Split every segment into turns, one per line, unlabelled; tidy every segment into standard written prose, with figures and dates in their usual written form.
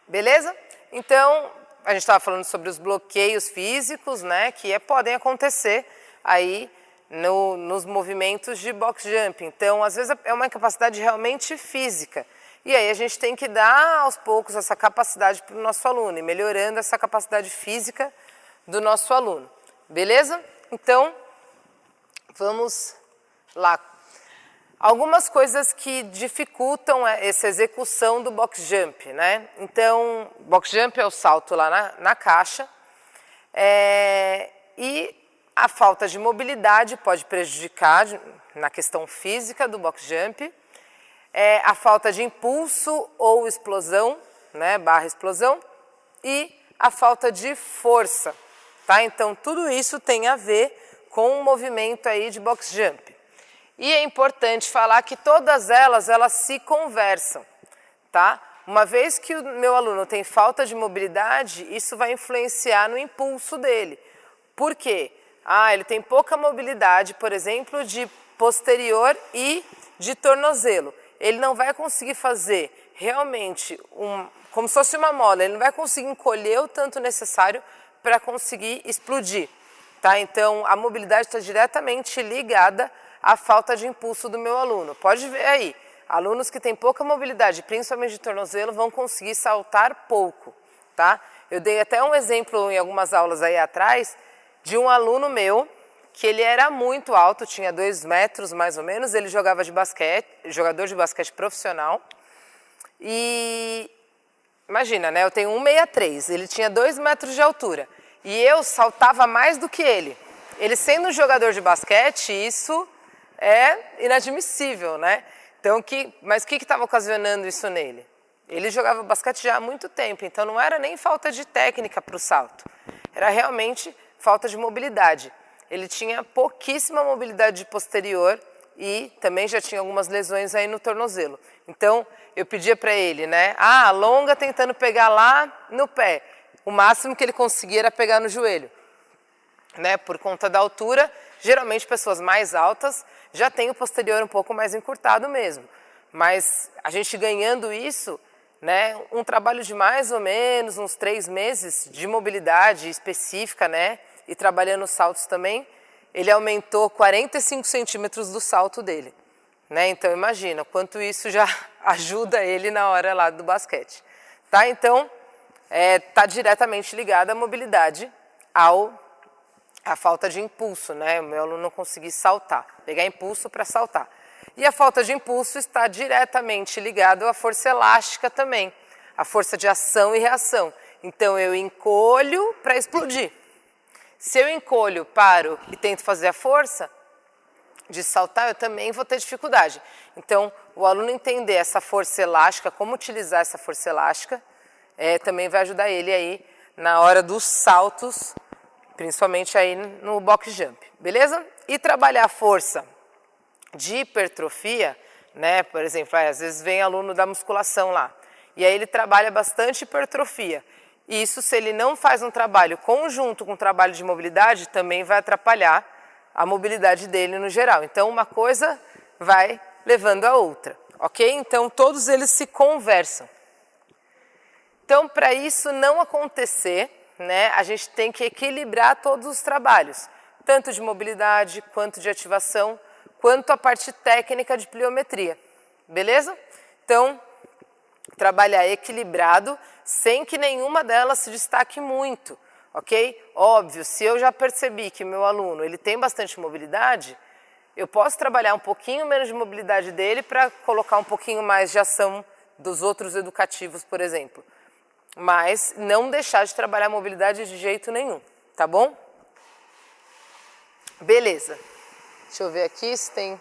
Beleza? Então, a gente estava falando sobre os bloqueios físicos, né, que podem acontecer aí nos movimentos de box jump. Então, às vezes é uma incapacidade realmente física. E aí a gente tem que dar aos poucos essa capacidade para o nosso aluno, e melhorando essa capacidade física do nosso aluno. Beleza? Então, vamos lá. Algumas coisas que dificultam essa execução do box jump, né? Então, box jump é o salto lá na caixa, e a falta de mobilidade pode prejudicar na questão física do box jump, a falta de impulso ou explosão, né, barra explosão, e a falta de força, tá? Então, tudo isso tem a ver com o movimento aí de box jump. E é importante falar que todas elas se conversam, tá? Uma vez que o meu aluno tem falta de mobilidade, isso vai influenciar no impulso dele. Por quê? Ele tem pouca mobilidade, por exemplo, de posterior e de tornozelo. Ele não vai conseguir fazer realmente como se fosse uma mola, ele não vai conseguir encolher o tanto necessário para conseguir explodir, tá? Então, a mobilidade está diretamente ligada à falta de impulso do meu aluno. Pode ver aí, alunos que têm pouca mobilidade, principalmente de tornozelo, vão conseguir saltar pouco, tá? Eu dei até um exemplo em algumas aulas aí atrás de um aluno meu que ele era muito alto, tinha 2 metros mais ou menos, ele jogava de basquete, jogador de basquete profissional. E imagina, né? Eu tenho 1,63, ele tinha 2 metros de altura e eu saltava mais do que ele. Ele sendo um jogador de basquete, isso é inadmissível, né? Então, mas o que estava ocasionando isso nele? Ele jogava basquete já há muito tempo, então não era nem falta de técnica para o salto, era realmente falta de mobilidade. Ele tinha pouquíssima mobilidade de posterior e também já tinha algumas lesões aí no tornozelo. Então, eu pedia para ele, né? Alonga tentando pegar lá no pé. O máximo que ele conseguia era pegar no joelho, né? Por conta da altura, geralmente pessoas mais altas já têm o posterior um pouco mais encurtado mesmo. Mas a gente ganhando isso, né? Um trabalho de mais ou menos uns 3 meses de mobilidade específica, né? E trabalhando os saltos também, ele aumentou 45 centímetros do salto dele, né? Então, imagina quanto isso já ajuda ele na hora lá do basquete, tá? Então, tá diretamente ligado à mobilidade, à falta de impulso, né? O meu aluno não conseguir saltar, pegar impulso para saltar. E a falta de impulso está diretamente ligado à força elástica também, à força de ação e reação. Então, eu encolho para explodir. Se eu encolho, paro e tento fazer a força de saltar, eu também vou ter dificuldade. Então, o aluno entender essa força elástica, como utilizar essa força elástica, também vai ajudar ele aí na hora dos saltos, principalmente aí no box jump, beleza? E trabalhar a força de hipertrofia, né? Por exemplo, às vezes vem aluno da musculação lá, e aí ele trabalha bastante hipertrofia. Isso, se ele não faz um trabalho conjunto com o trabalho de mobilidade, também vai atrapalhar a mobilidade dele no geral. Então, uma coisa vai levando a outra, ok? Então, todos eles se conversam. Então, para isso não acontecer, né, a gente tem que equilibrar todos os trabalhos, tanto de mobilidade, quanto de ativação, quanto a parte técnica de pliometria, beleza? Então, trabalhar equilibrado, sem que nenhuma delas se destaque muito, ok? Óbvio, se eu já percebi que meu aluno ele tem bastante mobilidade, eu posso trabalhar um pouquinho menos de mobilidade dele para colocar um pouquinho mais de ação dos outros educativos, por exemplo. Mas não deixar de trabalhar a mobilidade de jeito nenhum, tá bom? Beleza. Deixa eu ver aqui se tem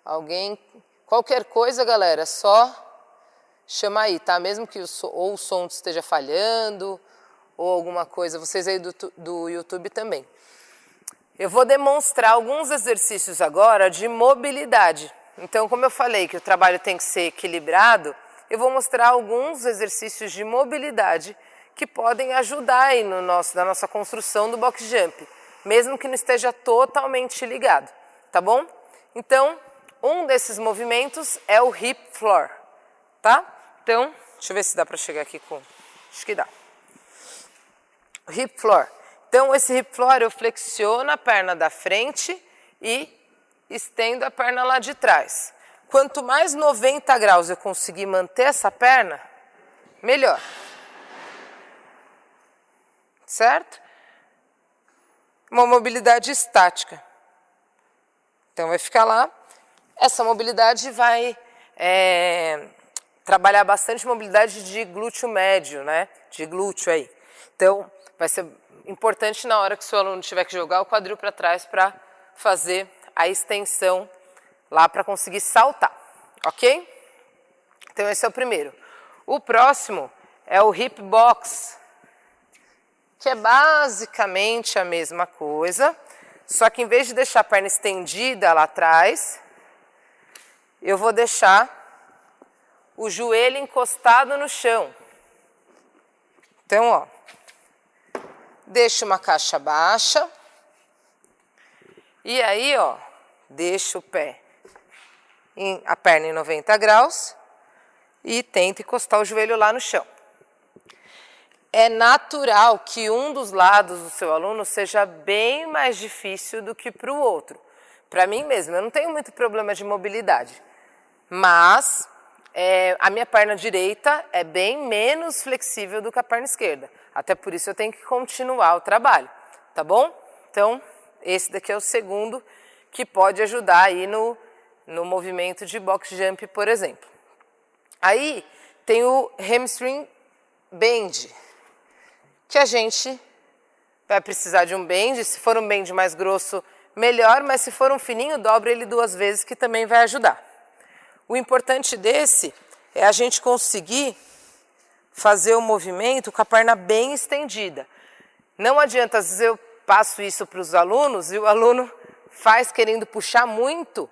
alguém. Qualquer coisa, galera, só chama aí, tá? Mesmo que ou o som esteja falhando ou alguma coisa, vocês aí do YouTube também. Eu vou demonstrar alguns exercícios agora de mobilidade. Então, como eu falei que o trabalho tem que ser equilibrado, eu vou mostrar alguns exercícios de mobilidade que podem ajudar aí na nossa construção do box jump, mesmo que não esteja totalmente ligado, tá bom? Então, um desses movimentos é o hip floor, tá? Então, Deixa eu ver se dá para chegar aqui com... Acho que dá. Hip floor. Então, esse hip floor, eu flexiono a perna da frente e estendo a perna lá de trás. Quanto mais 90 graus eu conseguir manter essa perna, melhor. Certo? Uma mobilidade estática. Então, vai ficar lá. Essa mobilidade vai trabalhar bastante mobilidade de glúteo médio, né? De glúteo aí. Então, vai ser importante na hora que o seu aluno tiver que jogar o quadril para trás para fazer a extensão lá para conseguir saltar, ok? Então, esse é o primeiro. O próximo é o hip box, que é basicamente a mesma coisa, só que em vez de deixar a perna estendida lá atrás, eu vou deixar o joelho encostado no chão. Então, ó, deixo uma caixa baixa e aí, ó, deixo o pé, a perna em 90 graus e tento encostar o joelho lá no chão. É natural que um dos lados do seu aluno seja bem mais difícil do que para o outro. Para mim mesmo, eu não tenho muito problema de mobilidade, mas a minha perna direita é bem menos flexível do que a perna esquerda. Até por isso eu tenho que continuar o trabalho, tá bom? Então, esse daqui é o segundo que pode ajudar aí no movimento de box jump, por exemplo. Aí tem o hamstring bend, que a gente vai precisar de um bend. Se for um bend mais grosso, melhor, mas se for um fininho, dobre ele 2 vezes, que também vai ajudar. O importante desse é a gente conseguir fazer o movimento com a perna bem estendida. Não adianta, às vezes eu passo isso para os alunos e o aluno faz querendo puxar muito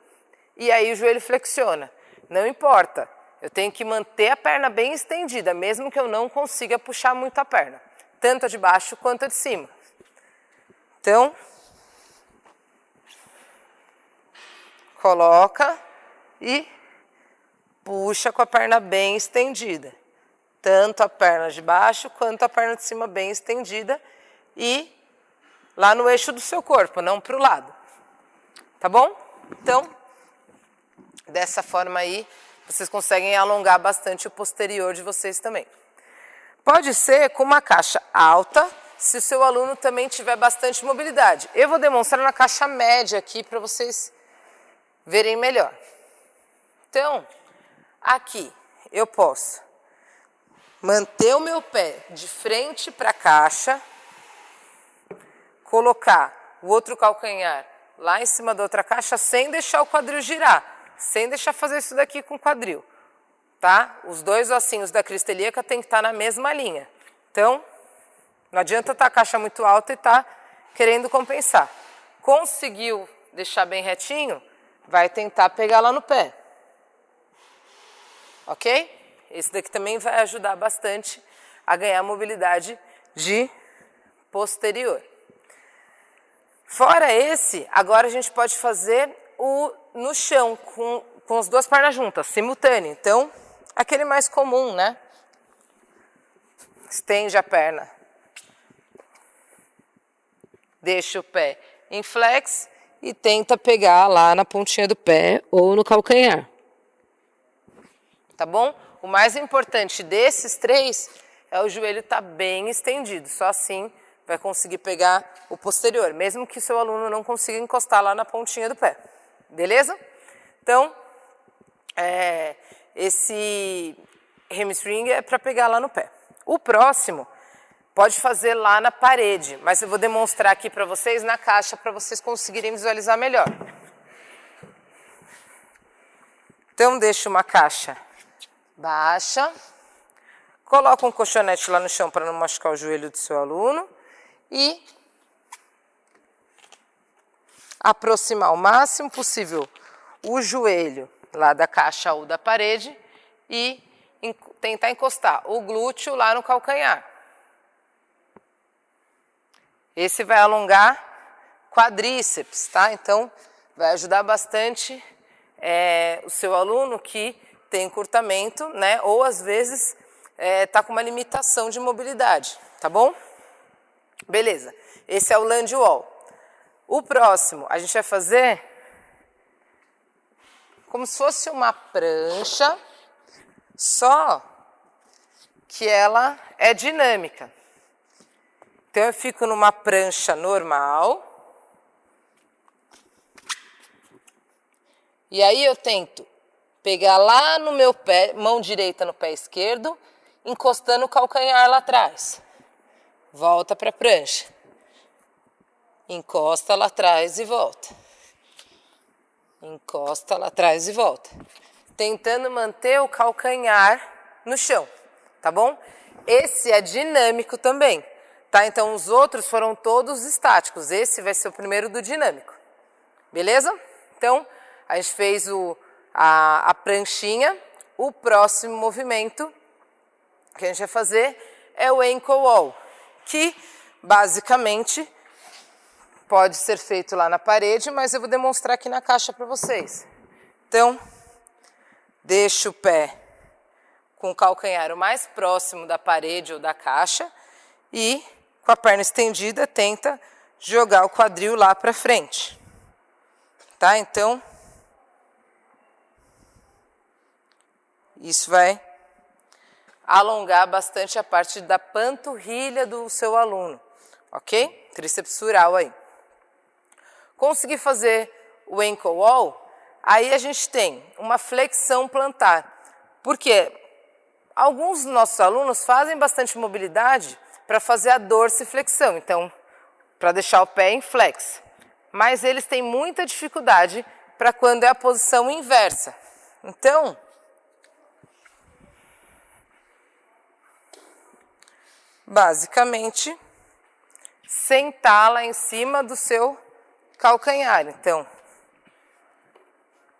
e aí o joelho flexiona. Não importa, eu tenho que manter a perna bem estendida, mesmo que eu não consiga puxar muito a perna, tanto a de baixo quanto a de cima. Então, coloca e puxa com a perna bem estendida. Tanto a perna de baixo quanto a perna de cima bem estendida e lá no eixo do seu corpo, não para o lado. Tá bom? Então, dessa forma aí, vocês conseguem alongar bastante o posterior de vocês também. Pode ser com uma caixa alta, se o seu aluno também tiver bastante mobilidade. Eu vou demonstrar na caixa média aqui para vocês verem melhor. Então, aqui eu posso manter o meu pé de frente para a caixa, colocar o outro calcanhar lá em cima da outra caixa sem deixar o quadril girar, sem deixar fazer isso daqui com o quadril, tá? Os 2 ossinhos da crista ilíaca tem que estar na mesma linha. Então, não adianta estar a caixa muito alta e estar querendo compensar. Conseguiu deixar bem retinho, vai tentar pegar lá no pé. Ok? Esse daqui também vai ajudar bastante a ganhar mobilidade de posterior. Fora esse, agora a gente pode fazer o no chão, com as 2 pernas juntas, simultâneo. Então, aquele mais comum, né? Estende a perna. Deixa o pé em flex e tenta pegar lá na pontinha do pé ou no calcanhar. Tá bom? O mais importante desses 3 é o joelho estar bem estendido. Só assim vai conseguir pegar o posterior, mesmo que o seu aluno não consiga encostar lá na pontinha do pé. Beleza? Então, esse hamstring é para pegar lá no pé. O próximo pode fazer lá na parede, mas eu vou demonstrar aqui para vocês na caixa para vocês conseguirem visualizar melhor. Então, deixa uma caixa baixa, coloca um colchonete lá no chão para não machucar o joelho do seu aluno e aproximar o máximo possível o joelho lá da caixa ou da parede e tentar encostar o glúteo lá no calcanhar. Esse vai alongar quadríceps, tá? Então, vai ajudar bastante o seu aluno que tem encurtamento, né? Ou às vezes tá com uma limitação de mobilidade, tá bom? Beleza, esse é o land wall. O próximo, a gente vai fazer como se fosse uma prancha, só que ela é dinâmica. Então eu fico numa prancha normal. E aí eu tento pegar lá no meu pé, mão direita no pé esquerdo, encostando o calcanhar lá atrás. Volta para a prancha. Encosta lá atrás e volta. Encosta lá atrás e volta. Tentando manter o calcanhar no chão, tá bom? Esse é dinâmico também, tá? Então os outros foram todos estáticos. Esse vai ser o primeiro do dinâmico. Beleza? Então, a gente fez a pranchinha. O próximo movimento que a gente vai fazer é o ankle wall, que basicamente pode ser feito lá na parede, mas eu vou demonstrar aqui na caixa para vocês. Então, deixa o pé com o calcanhar o mais próximo da parede ou da caixa e, com a perna estendida, tenta jogar o quadril lá para frente. Tá? Então, isso vai alongar bastante a parte da panturrilha do seu aluno, ok? Tríceps sural aí. Conseguir fazer o ankle wall, aí a gente tem uma flexão plantar. Porque alguns dos nossos alunos fazem bastante mobilidade para fazer a dorsiflexão, então, para deixar o pé em flex. Mas eles têm muita dificuldade para quando é a posição inversa. Então, basicamente, sentar lá em cima do seu calcanhar. Então,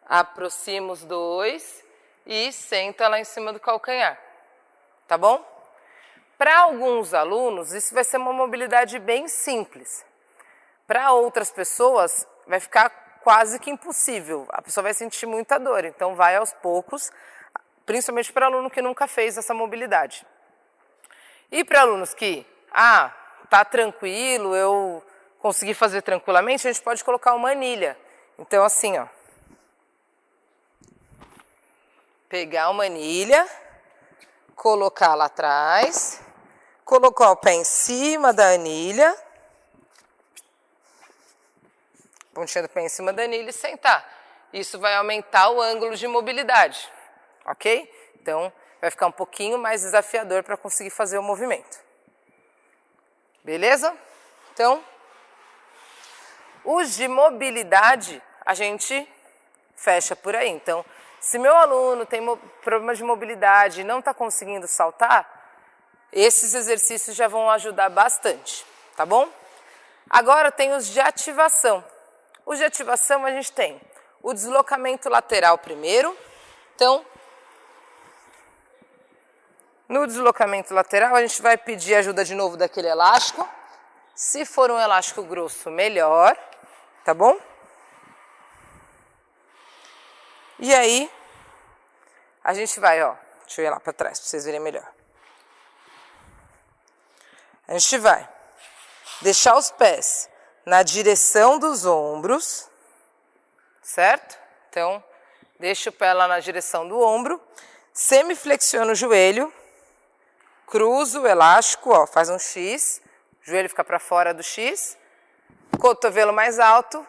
aproxima os dois e senta lá em cima do calcanhar, tá bom? Para alguns alunos, isso vai ser uma mobilidade bem simples. Para outras pessoas, vai ficar quase que impossível. A pessoa vai sentir muita dor, então vai aos poucos, principalmente para aluno que nunca fez essa mobilidade. E para alunos que, tá tranquilo, eu consegui fazer tranquilamente, a gente pode colocar uma anilha. Então assim, ó. Pegar uma anilha, colocar lá atrás, colocar o pé em cima da anilha, pontinha do pé em cima da anilha e sentar. Isso vai aumentar o ângulo de mobilidade, ok? Então, vai ficar um pouquinho mais desafiador para conseguir fazer o movimento. Beleza? Então, os de mobilidade, a gente fecha por aí. Então, se meu aluno tem problema de mobilidade e não está conseguindo saltar, esses exercícios já vão ajudar bastante, tá bom? Agora tem os de ativação. Os de ativação a gente tem o deslocamento lateral primeiro. Então, no deslocamento lateral a gente vai pedir ajuda de novo daquele elástico. Se for um elástico grosso, melhor, tá bom? E aí, a gente vai, ó, deixa eu ir lá para trás para vocês verem melhor. A gente vai deixar os pés na direção dos ombros, certo? Então, deixa o pé lá na direção do ombro, semiflexiona o joelho, cruza o elástico, ó, faz um X, o joelho fica para fora do X, cotovelo mais alto,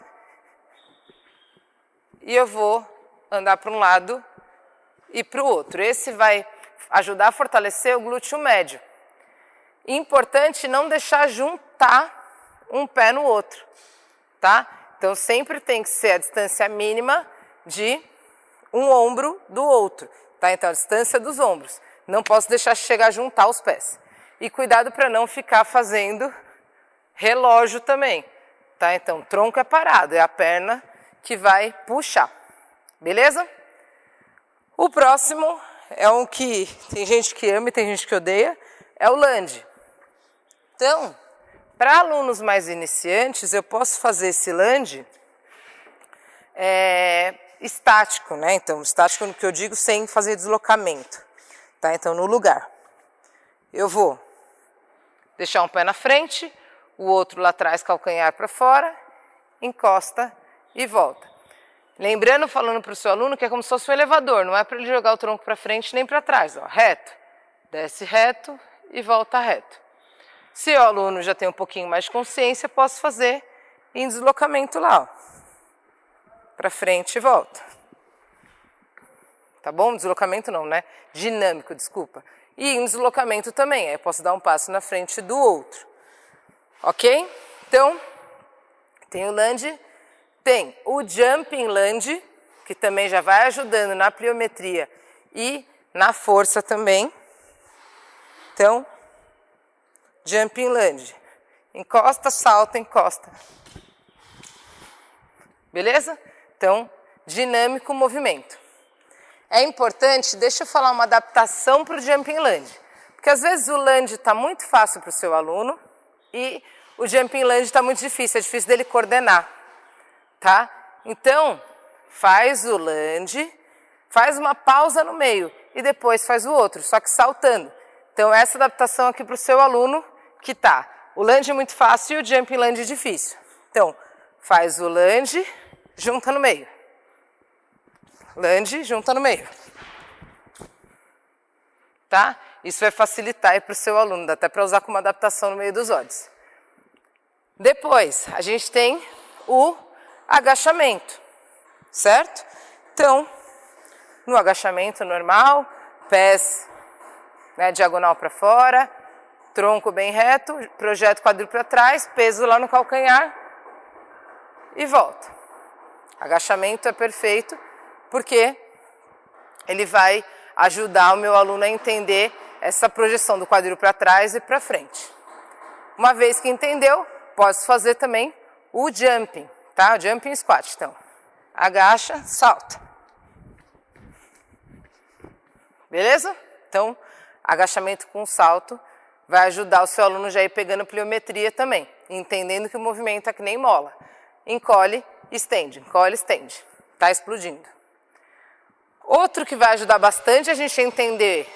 e eu vou andar para um lado e para o outro. Esse vai ajudar a fortalecer o glúteo médio. Importante não deixar juntar um pé no outro, tá? Então sempre tem que ser a distância mínima de um ombro do outro, tá? Então a distância dos ombros. Não posso deixar chegar a juntar os pés. E cuidado para não ficar fazendo relógio também, tá? Então tronco é parado, é a perna que vai puxar. Beleza? O próximo é um que tem gente que ama e tem gente que odeia, é o lunge. Então, para alunos mais iniciantes, eu posso fazer esse lunge estático, né? Então, estático no que eu digo sem fazer deslocamento, tá? Então, no lugar. eu vou deixar um pé na frente, o outro lá atrás, calcanhar para fora, encosta e volta. Lembrando, falando para o seu aluno, que é como se fosse um elevador, não é para ele jogar o tronco para frente nem para trás, ó, reto. Desce reto e volta reto. Se o aluno já tem um pouquinho mais de consciência, posso fazer em deslocamento lá, ó, para frente e volta. Tá bom? Deslocamento não, né? Dinâmico, desculpa. E em deslocamento também, aí eu posso dar um passo na frente do outro. Ok? Então, tem o lunge, tem o jumping lunge, que também já vai ajudando na pliometria e na força também. Então, jumping lunge. Encosta, salta, encosta. Beleza? Então, dinâmico movimento. É importante, deixa eu falar uma adaptação para o jumping lunge. Porque às vezes o lunge está muito fácil para o seu aluno e o jumping lunge está muito difícil, é difícil dele coordenar. Tá? Então, faz o lunge, faz uma pausa no meio e depois faz o outro, só que saltando. Então, essa adaptação aqui para o seu aluno que tá. O lunge é muito fácil e o jumping lunge é difícil. Então, faz o lunge, junta no meio. Lunge, junta no meio. Tá? Isso vai facilitar aí para o seu aluno, dá até para usar como adaptação no meio dos olhos. Depois, a gente tem o agachamento, certo? Então, no agachamento normal, pés, né, diagonal para fora, tronco bem reto, projeta o quadril para trás, peso lá no calcanhar e volta. Agachamento é perfeito porque ele vai ajudar o meu aluno a entender essa projeção do quadril para trás e para frente. Uma vez que entendeu, posso fazer também o jumping, tá? O jumping squat, então. Agacha, salta. Beleza? Então, agachamento com salto vai ajudar o seu aluno já a ir pegando pliometria também, entendendo que o movimento é que nem mola. Encolhe, estende, tá explodindo. Outro que vai ajudar bastante a gente a entender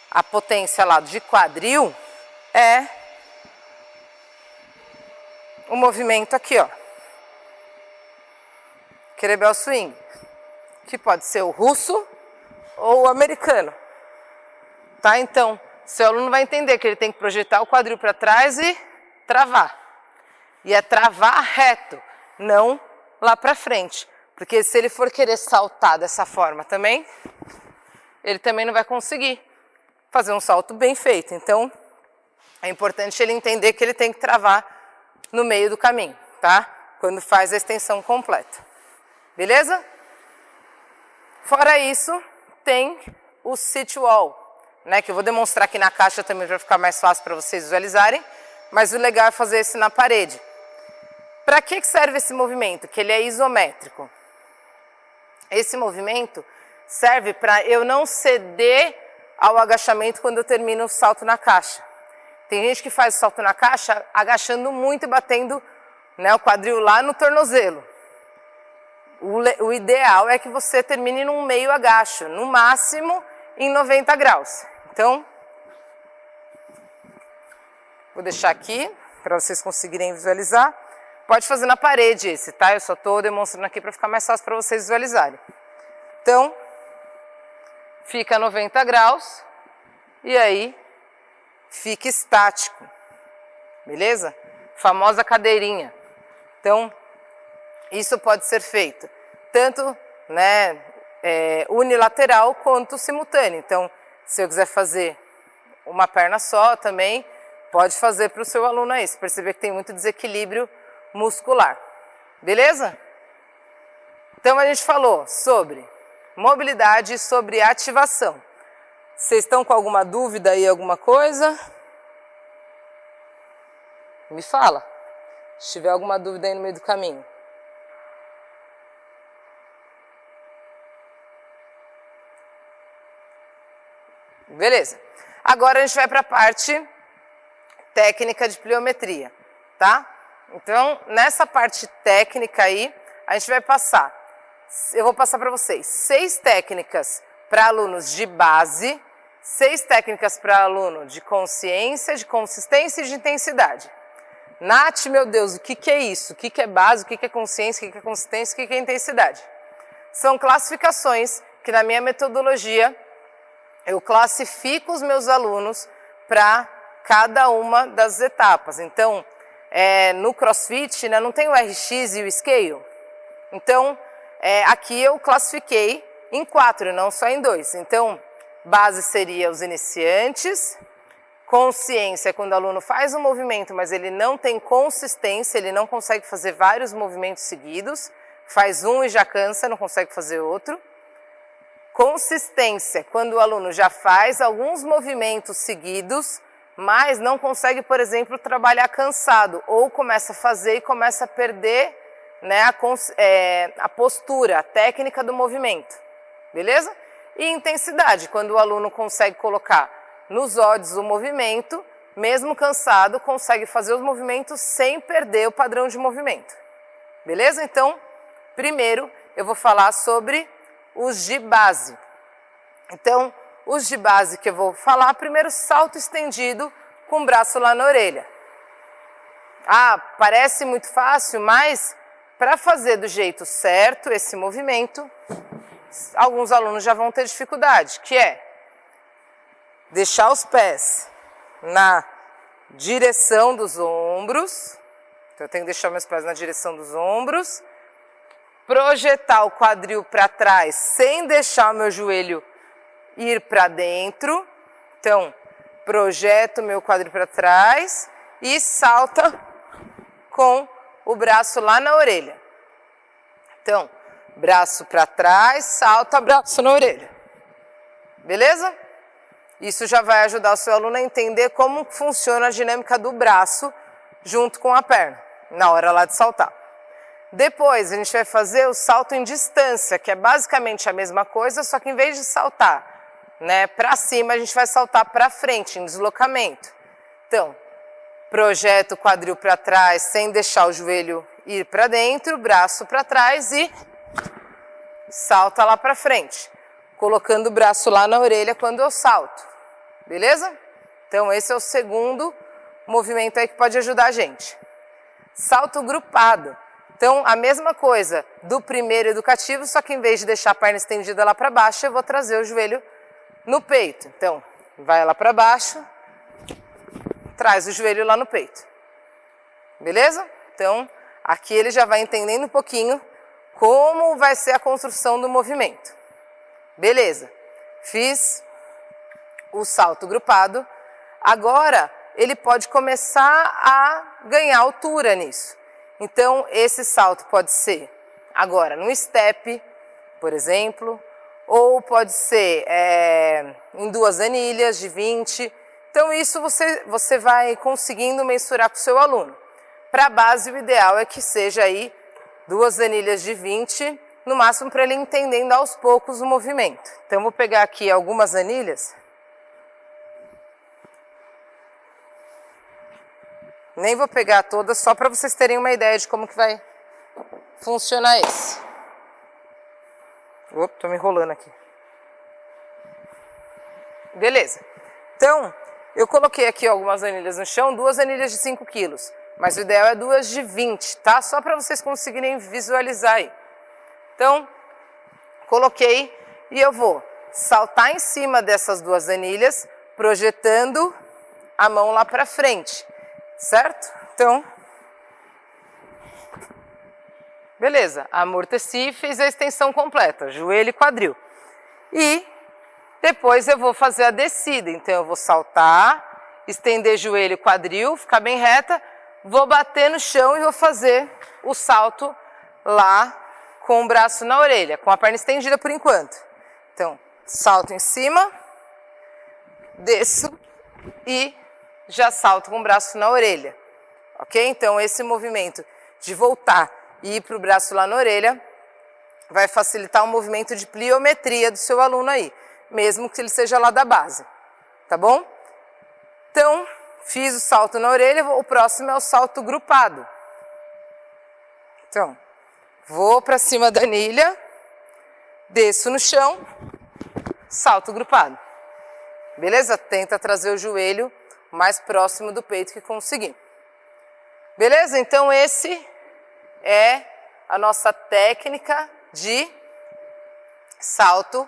a potência lá de quadril é o movimento aqui, ó. Kettlebell swing, que pode ser o russo ou o americano. Tá? Então, seu aluno vai entender que ele tem que projetar o quadril para trás e travar. E é travar reto, não lá para frente. Porque se ele for querer saltar dessa forma também, ele também não vai conseguir fazer um salto bem feito. Então, é importante ele entender que ele tem que travar no meio do caminho, tá? Quando faz a extensão completa. Beleza? Fora isso, tem o sit wall, né, que eu vou demonstrar aqui na caixa também para ficar mais fácil para vocês visualizarem, mas o legal é fazer esse na parede. Para que serve esse movimento? Que ele é isométrico. Esse movimento serve para eu não ceder ao agachamento quando eu termino o salto na caixa. Tem gente que faz o salto na caixa agachando muito e batendo, né, o quadril lá no tornozelo. O ideal é que você termine num meio agacho, no máximo em 90 graus. Então, vou deixar aqui para vocês conseguirem visualizar. Pode fazer na parede esse, tá? Eu só estou demonstrando aqui para ficar mais fácil para vocês visualizarem. Então, fica a 90 graus e aí fica estático, beleza? Famosa cadeirinha. Então, isso pode ser feito tanto, né, unilateral quanto simultâneo. Então, se eu quiser fazer uma perna só também, pode fazer para o seu aluno aí, se perceber que tem muito desequilíbrio muscular. Beleza? Então, a gente falou sobre mobilidade e sobre ativação. Vocês estão com alguma dúvida aí, alguma coisa? Me fala. Se tiver alguma dúvida aí no meio do caminho. Beleza. Agora a gente vai para a parte técnica de pliometria, tá? Então, nessa parte técnica aí, a gente vai passar, eu vou passar para vocês 6 técnicas para alunos de base, 6 técnicas para aluno de consciência, de consistência e de intensidade. Nath, meu Deus, o que é isso? O que é base, o que é consciência, o que é consistência, o que é intensidade? São classificações que na minha metodologia eu classifico os meus alunos para cada uma das etapas. Então, no CrossFit, né, não tem o RX e o Scale. Então, aqui eu classifiquei em 4, não só em 2. Então, base seria os iniciantes, consciência é quando o aluno faz um movimento, mas ele não tem consistência, ele não consegue fazer vários movimentos seguidos, faz um e já cansa, não consegue fazer outro. Consistência, quando o aluno já faz alguns movimentos seguidos, mas não consegue, por exemplo, trabalhar cansado, ou começa a fazer e começa a perder, né, a postura, a técnica do movimento, beleza? E intensidade, quando o aluno consegue colocar nos odds o movimento, mesmo cansado, consegue fazer os movimentos sem perder o padrão de movimento, beleza? Então, primeiro eu vou falar sobre os de base. Então, os de base que eu vou falar, primeiro salto estendido com o braço lá na orelha. Ah, parece muito fácil, mas para fazer do jeito certo esse movimento, alguns alunos já vão ter dificuldade, que é deixar os pés na direção dos ombros. Então, eu tenho que deixar meus pés na direção dos ombros. Projetar o quadril para trás sem deixar o meu joelho ir para dentro. Então, projeto o meu quadril para trás e salta com o braço lá na orelha. Então, braço para trás, salta, braço na orelha. Beleza? Isso já vai ajudar o seu aluno a entender como funciona a dinâmica do braço junto com a perna, na hora lá de saltar. Depois, a gente vai fazer o salto em distância, que é basicamente a mesma coisa, só que em vez de saltar, né, para cima, a gente vai saltar para frente, em deslocamento. Então, projeta o quadril para trás, sem deixar o joelho ir para dentro, braço para trás e salta lá para frente, colocando o braço lá na orelha quando eu salto, beleza? Então, esse é o segundo movimento aí que pode ajudar a gente. Salto grupado. Então, a mesma coisa do primeiro educativo, só que em vez de deixar a perna estendida lá para baixo, eu vou trazer o joelho no peito. Então, vai lá para baixo, traz o joelho lá no peito. Beleza? Então, aqui ele já vai entendendo um pouquinho como vai ser a construção do movimento. Beleza. Fiz o salto grupado. Agora, ele pode começar a ganhar altura nisso. Então, esse salto pode ser agora no step, por exemplo, ou pode ser em 2 anilhas de 20. Então, isso você vai conseguindo mensurar com o seu aluno. Para a base, o ideal é que seja aí 2 anilhas de 20, no máximo para ele entendendo aos poucos o movimento. Então, eu vou pegar aqui algumas anilhas. Nem vou pegar todas, só para vocês terem uma ideia de como que vai funcionar esse. Opa, tô me enrolando aqui. Beleza. Então, eu coloquei aqui algumas anilhas no chão, 2 anilhas de 5 quilos. Mas o ideal é 2 de 20, tá? Só para vocês conseguirem visualizar aí. Então, coloquei e eu vou saltar em cima dessas 2 anilhas, projetando a mão lá para frente. Certo? Então, beleza, amorteci e fiz a extensão completa, joelho e quadril. E depois eu vou fazer a descida, então eu vou saltar, estender joelho e quadril, ficar bem reta, vou bater no chão e vou fazer o salto lá com o braço na orelha, com a perna estendida por enquanto. Então, salto em cima, desço e já salto com o braço na orelha, ok? Então, esse movimento de voltar e ir para o braço lá na orelha vai facilitar o movimento de pliometria do seu aluno aí, mesmo que ele seja lá da base, tá bom? Então, fiz o salto na orelha, o próximo é o salto grupado. Então, vou para cima da anilha, desço no chão, salto grupado. Beleza? Tenta trazer o joelho mais próximo do peito que conseguir. Beleza? Então esse é a nossa técnica de salto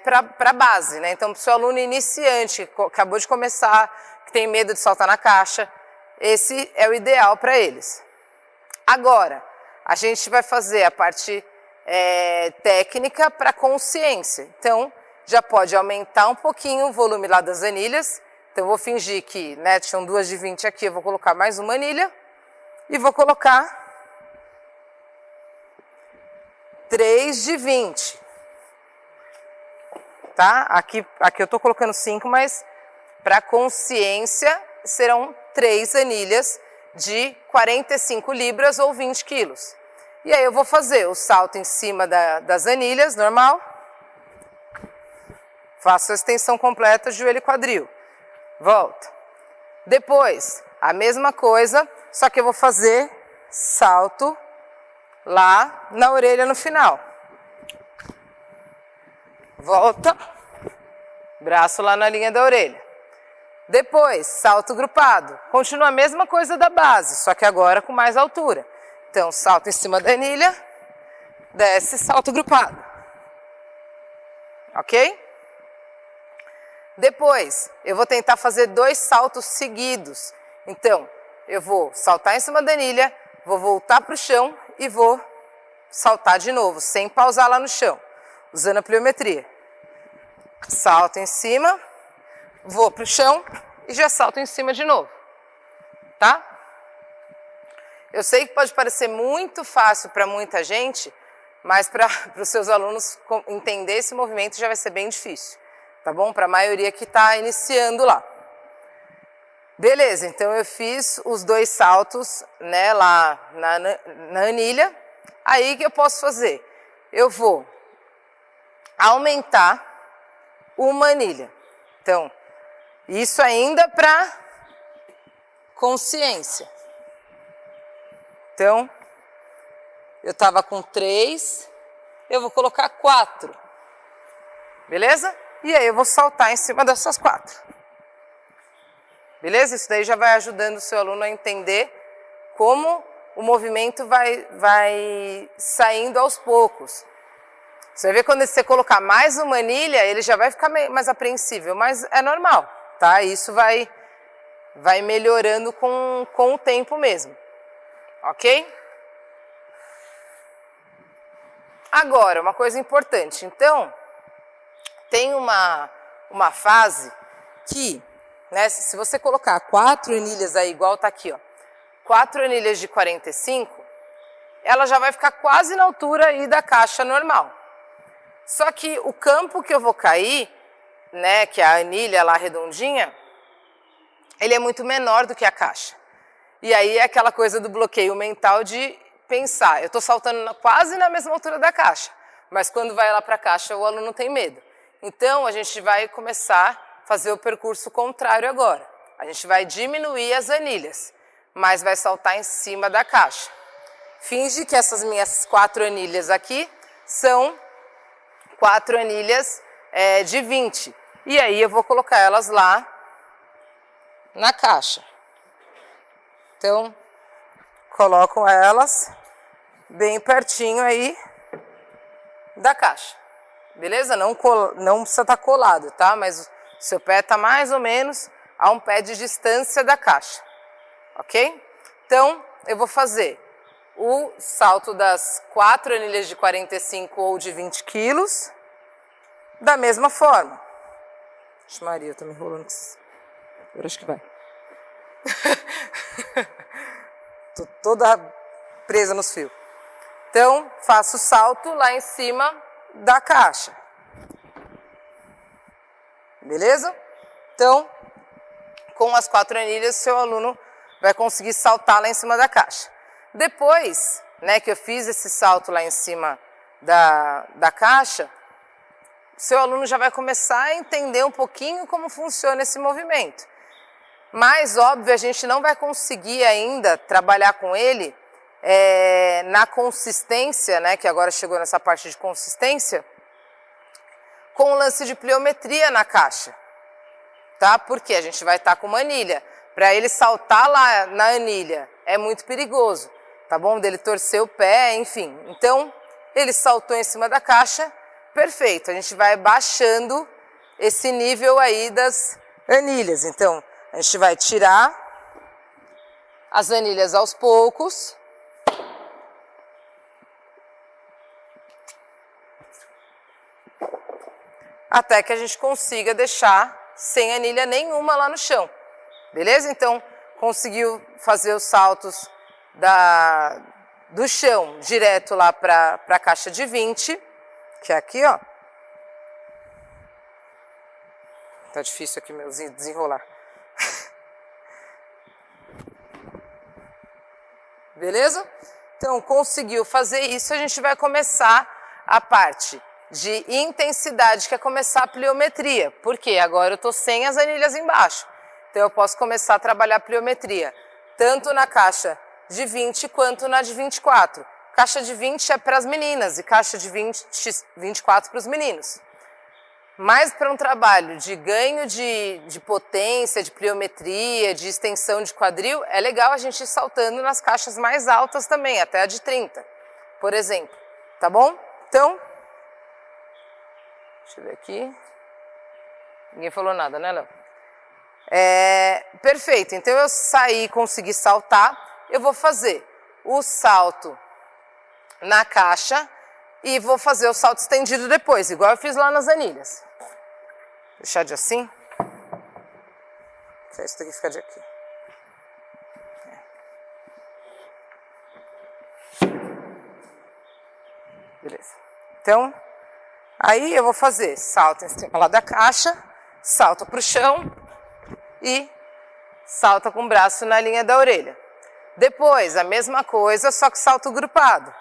para base, né? Então, para o seu aluno iniciante, que acabou de começar, que tem medo de saltar na caixa, esse é o ideal para eles. Agora, a gente vai fazer a parte técnica para consciência. Então, já pode aumentar um pouquinho o volume lá das anilhas. Então, eu vou fingir que, né, tinham 2 de 20 aqui, eu vou colocar mais uma anilha e vou colocar 3 de 20. Tá? Aqui eu estou colocando 5, mas para consciência serão 3 anilhas de 45 libras ou 20 quilos. E aí eu vou fazer o salto em cima das anilhas, normal. Faço a extensão completa, joelho e quadril. Volta. Depois, a mesma coisa, só que eu vou fazer salto lá na orelha no final. Volta. Braço lá na linha da orelha. Depois, salto grupado. Continua a mesma coisa da base, só que agora com mais altura. Então, salto em cima da anilha, desce, salto grupado. Ok? Depois, eu vou tentar fazer 2 saltos seguidos. Então, eu vou saltar em cima da anilha, vou voltar para o chão e vou saltar de novo, sem pausar lá no chão, usando a pliometria. Salto em cima, vou para o chão e já salto em cima de novo. Tá? Eu sei que pode parecer muito fácil para muita gente, mas para os seus alunos entender esse movimento já vai ser bem difícil. Tá bom? Para a maioria que está iniciando lá. Beleza, então eu fiz os 2 saltos, né, lá na anilha. Aí o que eu posso fazer? Eu vou aumentar uma anilha. Então, isso ainda para consciência. Então, eu estava com 3, eu vou colocar 4. Beleza? E aí eu vou saltar em cima dessas 4. Beleza? Isso daí já vai ajudando o seu aluno a entender como o movimento vai saindo aos poucos. Você vai ver quando você colocar mais uma anilha, ele já vai ficar mais apreensível, mas é normal, tá? Isso vai melhorando com o tempo mesmo. Ok? Agora, uma coisa importante. Então, tem uma fase que, né, se você colocar 4 anilhas aí, igual tá aqui, ó, 4 anilhas de 45, ela já vai ficar quase na altura aí da caixa normal. Só que o campo que eu vou cair, né, que é a anilha lá redondinha, ele é muito menor do que a caixa. E aí é aquela coisa do bloqueio mental de pensar, eu estou saltando quase na mesma altura da caixa, mas quando vai lá para a caixa o aluno tem medo. Então a gente vai começar a fazer o percurso contrário agora. A gente vai diminuir as anilhas, mas vai saltar em cima da caixa. Finge que essas minhas 4 anilhas aqui são 4 anilhas de 20. E aí eu vou colocar elas lá na caixa. Então, coloco elas bem pertinho aí da caixa. Beleza? Não precisa estar colado, tá? Mas o seu pé está mais ou menos a um pé de distância da caixa. Ok? Então, eu vou fazer o salto das 4 anilhas de 45 ou de 20 quilos da mesma forma. Vixe Maria, eu tô me enrolando com isso. Agora acho que vai. Tô toda presa nos fios. Então, faço o salto lá em cima da caixa. Beleza? Então, com as 4 anilhas, seu aluno vai conseguir saltar lá em cima da caixa. Depois, né, que eu fiz esse salto lá em cima da caixa, seu aluno já vai começar a entender um pouquinho como funciona esse movimento. Mas, óbvio, a gente não vai conseguir ainda trabalhar com ele na consistência, né, que agora chegou nessa parte de consistência, com o lance de pliometria na caixa, tá? Porque a gente vai estar com uma anilha. Para ele saltar lá na anilha é muito perigoso, tá bom? Dele torcer o pé, enfim. Então, ele saltou em cima da caixa, perfeito. A gente vai baixando esse nível aí das anilhas. Então, a gente vai tirar as anilhas aos poucos. Até que a gente consiga deixar sem anilha nenhuma lá no chão. Beleza? Então, conseguiu fazer os saltos do chão direto lá para a caixa de 20, que é aqui, ó. Tá difícil aqui meu desenrolar. Beleza? Então, conseguiu fazer isso, a gente vai começar a parte de intensidade, que é começar a pliometria. Por quê? Agora eu estou sem as anilhas embaixo. Então, eu posso começar a trabalhar a pliometria, tanto na caixa de 20 quanto na de 24. Caixa de 20 é para as meninas e caixa de 24 para os meninos. Mas para um trabalho de ganho de potência, de pliometria, de extensão de quadril, é legal a gente ir saltando nas caixas mais altas também, até a de 30, por exemplo. Tá bom? Então, deixa eu ver aqui. Ninguém falou nada, né, Léo? Perfeito. Então, eu saí e consegui saltar. Eu vou fazer o salto na caixa e vou fazer o salto estendido depois, igual eu fiz lá nas anilhas. Deixar de assim. Isso daqui fica de aqui. Beleza. Então, aí eu vou fazer salto em cima lá da caixa, salto para o chão e salta com o braço na linha da orelha. Depois, a mesma coisa, só que salto grupado.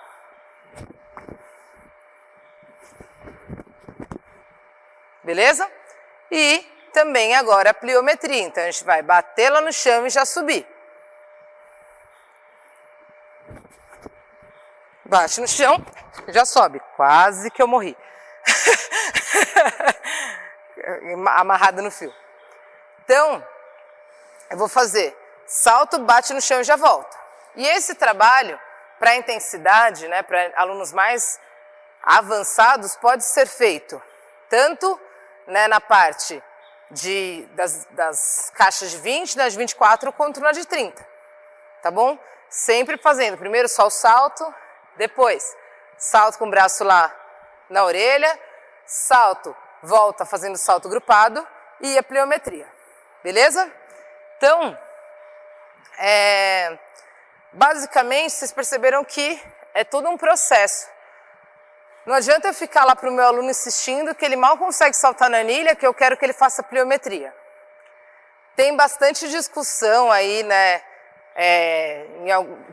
Beleza? E também agora a pliometria. Então, a gente vai bater lá no chão e já subir. Bate no chão, já sobe. Quase que eu morri. Amarrada no fio. Então, eu vou fazer salto, bate no chão e já volta. E esse trabalho, para intensidade, né, para alunos mais avançados, pode ser feito tanto, né, na parte das caixas de 20, das 24, quanto na de 30. Tá bom? Sempre fazendo primeiro só o salto, depois salto com o braço lá na orelha, salto, volta fazendo salto grupado e a pliometria. Beleza? Então, basicamente, vocês perceberam que é todo um processo. Não adianta eu ficar lá para o meu aluno insistindo que ele mal consegue saltar na anilha, que eu quero que ele faça pliometria. Tem bastante discussão aí, né,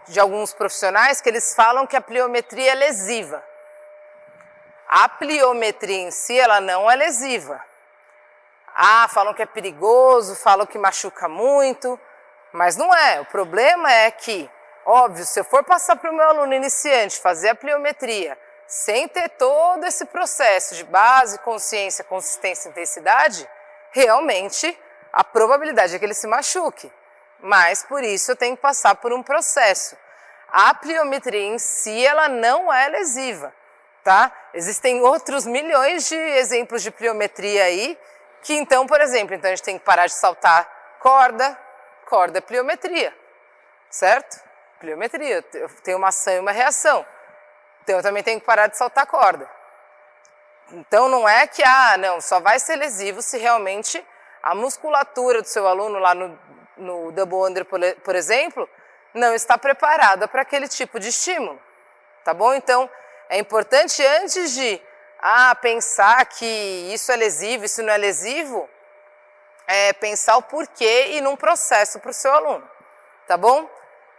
de alguns profissionais que eles falam que a pliometria é lesiva. A pliometria em si, ela não é lesiva. Falam que é perigoso, falam que machuca muito, mas não é. O problema é que, óbvio, se eu for passar para o meu aluno iniciante fazer a pliometria sem ter todo esse processo de base, consciência, consistência e intensidade, realmente a probabilidade é que ele se machuque. Mas por isso eu tenho que passar por um processo. A pliometria em si, ela não é lesiva, tá? Existem outros milhões de exemplos de pliometria aí, que então, por exemplo, então a gente tem que parar de saltar corda é pliometria, certo? Pliometria, eu tenho uma ação e uma reação. Então eu também tenho que parar de saltar corda. Então não é que, não, só vai ser lesivo se realmente a musculatura do seu aluno lá no double under, por exemplo, não está preparada para aquele tipo de estímulo, tá bom? Então é importante antes de pensar que isso é lesivo, isso não é lesivo, pensar o porquê e num processo para o seu aluno, tá bom?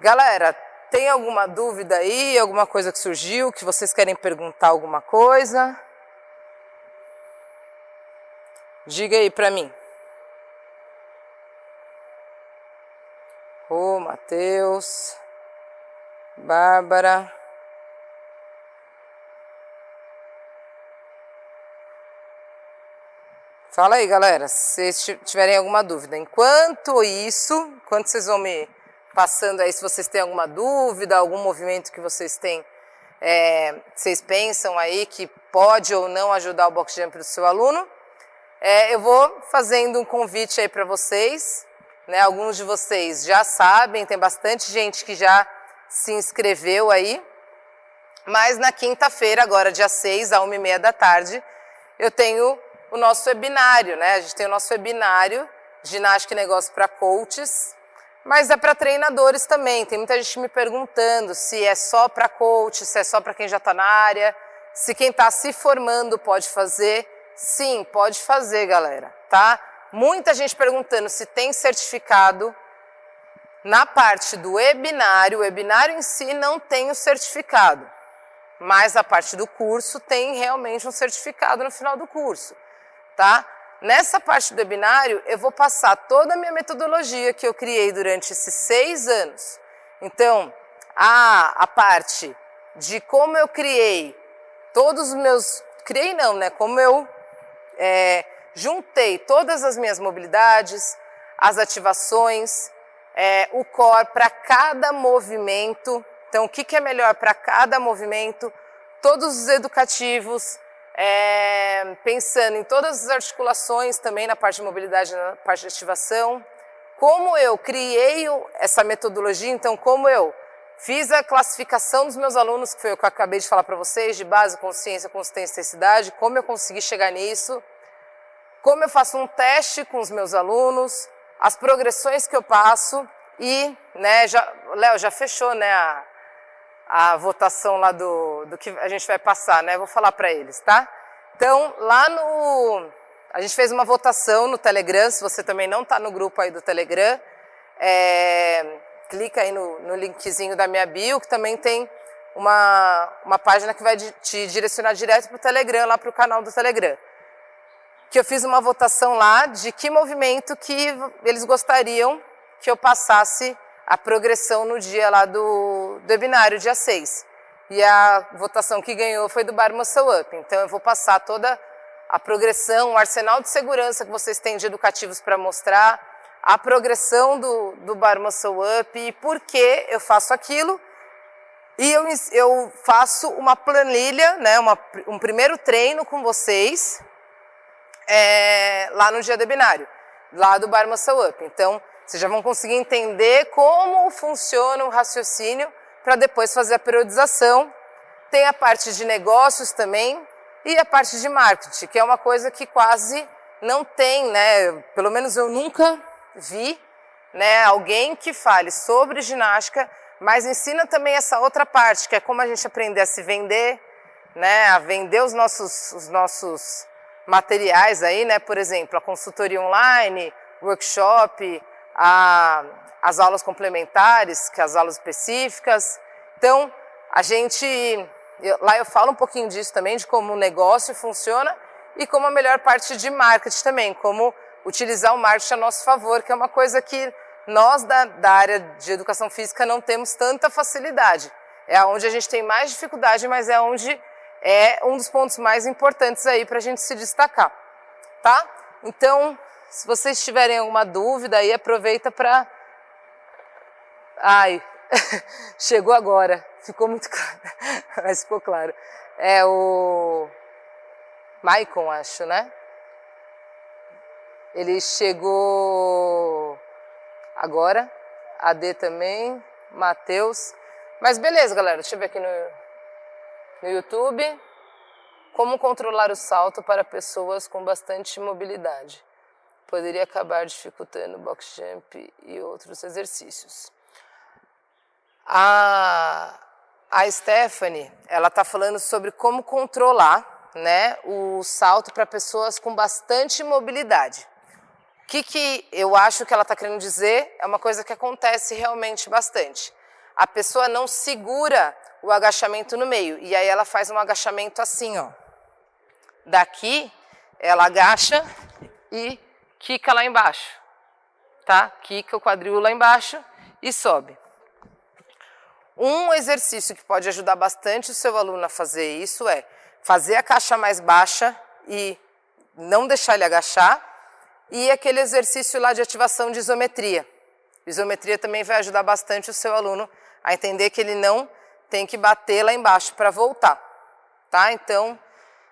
Galera, tem alguma dúvida aí, alguma coisa que surgiu, que vocês querem perguntar alguma coisa? Diga aí para mim. Matheus, Bárbara. Fala aí, galera, se vocês tiverem alguma dúvida. Enquanto isso, enquanto vocês vão me passando aí, se vocês têm alguma dúvida, algum movimento que vocês têm, vocês pensam aí que pode ou não ajudar o box jump do seu aluno, eu vou fazendo um convite aí para vocês, né? Alguns de vocês já sabem, tem bastante gente que já se inscreveu aí, mas na quinta-feira, agora dia 6, às 1h30 da tarde, eu tenho o nosso webinário, né? A gente tem o nosso webinário, Ginástica e Negócio para Coaches, mas é para treinadores também. Tem muita gente me perguntando se é só para coach, se é só para quem já está na área, se quem está se formando pode fazer. Sim, pode fazer, galera, tá? Muita gente perguntando se tem certificado. Na parte do webinário, o webinário em si não tem o certificado, mas a parte do curso tem realmente um certificado no final do curso. Tá? Nessa parte do webinário, eu vou passar toda a minha metodologia que eu criei durante esses 6 anos. Então, a parte de como eu criei todos os meus... Criei não, né? Como eu juntei todas as minhas mobilidades, as ativações, o core para cada movimento. Então, o que é melhor para cada movimento, todos os educativos, pensando em todas as articulações também na parte de mobilidade, na parte de ativação, como eu criei essa metodologia, então como eu fiz a classificação dos meus alunos, que foi o que eu acabei de falar para vocês, de base, consciência, consistência e intensidade, como eu consegui chegar nisso, como eu faço um teste com os meus alunos, as progressões que eu passo e, né, Léo, já fechou, né, a votação lá do que a gente vai passar, né? Vou falar para eles, tá? Então, a gente fez uma votação no Telegram, se você também não está no grupo aí do Telegram, clica aí no linkzinho da minha bio, que também tem uma página que vai te direcionar direto para o Telegram, lá para o canal do Telegram. Que eu fiz uma votação lá de que movimento que eles gostariam que eu passasse a progressão no dia lá do webinário, dia 6. E a votação que ganhou foi do Bar Muscle Up. Então eu vou passar toda a progressão, o arsenal de segurança que vocês têm de educativos para mostrar, a progressão do Bar Muscle Up e por que eu faço aquilo. E eu faço uma planilha, né, um primeiro treino com vocês lá no dia do webinário, lá do Bar Muscle Up. Então, vocês já vão conseguir entender como funciona o raciocínio para depois fazer a periodização. Tem a parte de negócios também e a parte de marketing, que é uma coisa que quase não tem, né? Pelo menos eu nunca vi, né, alguém que fale sobre ginástica, mas ensina também essa outra parte, que é como a gente aprender a se vender, né, a vender os nossos materiais aí, né? Por exemplo, a consultoria online, workshop, as aulas complementares, que as aulas específicas. Então, lá eu falo um pouquinho disso também, de como o negócio funciona e como a melhor parte de marketing também, como utilizar o marketing a nosso favor, que é uma coisa que nós da área de educação física não temos tanta facilidade. É onde a gente tem mais dificuldade, mas é onde é um dos pontos mais importantes aí para a gente se destacar, tá? Então, se vocês tiverem alguma dúvida aí, aproveita para... Ai, chegou agora, ficou muito claro, mas ficou claro. É o Maicon, acho, né? Ele chegou agora, a D também, Matheus. Mas beleza, galera, deixa eu ver aqui no YouTube. Como controlar o salto para pessoas com bastante mobilidade? Poderia acabar dificultando o box jump e outros exercícios. A Stephanie, ela está falando sobre como controlar, né, o salto para pessoas com bastante mobilidade. O que eu acho que ela está querendo dizer é uma coisa que acontece realmente bastante. A pessoa não segura o agachamento no meio, e aí ela faz um agachamento assim, ó. Daqui, ela agacha e quica lá embaixo, tá? Quica o quadril lá embaixo e sobe. Um exercício que pode ajudar bastante o seu aluno a fazer isso é fazer a caixa mais baixa e não deixar ele agachar, e aquele exercício lá de ativação de isometria. Isometria também vai ajudar bastante o seu aluno a entender que ele não tem que bater lá embaixo para voltar, tá? Então,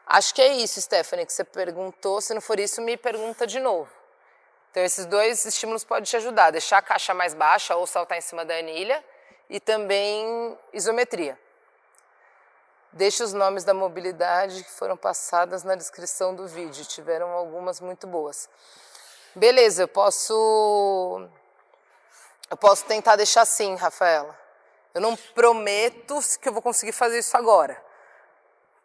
acho que é isso, Stephanie, que você perguntou. Se não for isso, me pergunta de novo. Então, esses dois estímulos podem te ajudar. Deixar a caixa mais baixa ou saltar em cima da anilha e também isometria. Deixe os nomes da mobilidade que foram passadas na descrição do vídeo. Tiveram algumas muito boas. Beleza, eu posso tentar deixar assim, Rafaela. Eu não prometo que eu vou conseguir fazer isso agora,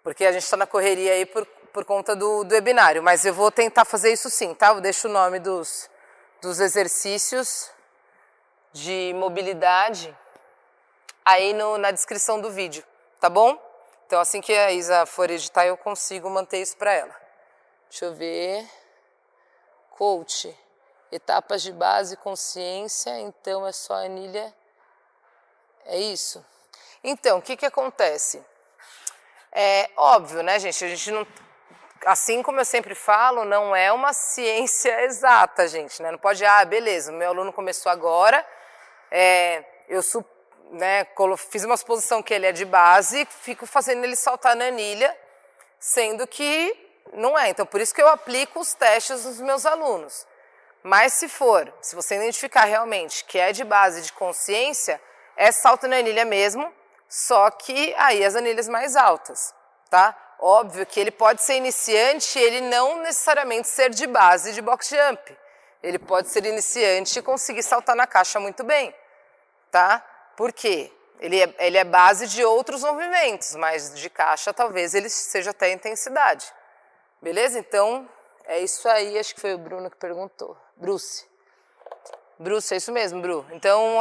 porque a gente está na correria aí por conta do webinário, mas eu vou tentar fazer isso sim, tá? Eu deixo o nome dos exercícios de mobilidade aí na descrição do vídeo, tá bom? Então assim que a Isa for editar eu consigo manter isso para ela. Deixa eu ver. Coach, etapas de base, consciência, então é só anilha. É isso? Então, o que acontece? É óbvio, né, gente? A gente não, assim como eu sempre falo, não é uma ciência exata, gente, né? Não pode, beleza, o meu aluno começou agora, eu fiz uma suposição que ele é de base, fico fazendo ele saltar na anilha, sendo que não é. Então, por isso que eu aplico os testes nos meus alunos. Mas se você identificar realmente que é de base de consciência, é salto na anilha mesmo, só que aí as anilhas mais altas, tá? Óbvio que ele pode ser iniciante e ele não necessariamente ser de base de box jump. Ele pode ser iniciante e conseguir saltar na caixa muito bem, tá? Por quê? Ele é base de outros movimentos, mas de caixa talvez ele seja até intensidade. Beleza? Então, é isso aí. Acho que foi o Bruno que perguntou. Bruce, é isso mesmo, Bru. Então,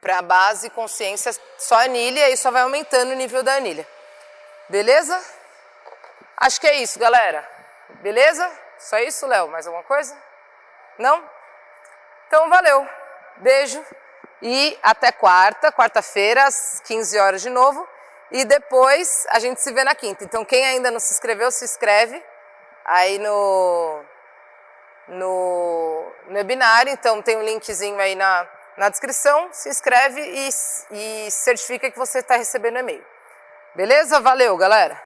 para base, consciência, só anilha e só vai aumentando o nível da anilha. Beleza? Acho que é isso, galera. Beleza? Só isso, Léo? Mais alguma coisa? Não? Então, valeu. Beijo. E até quarta-feira, às 15 horas de novo. E depois a gente se vê na quinta. Então, quem ainda não se inscreveu, se inscreve aí no webinário. Então, tem um linkzinho aí na descrição. Se inscreve e certifica que você está recebendo e-mail. Beleza? Valeu, galera!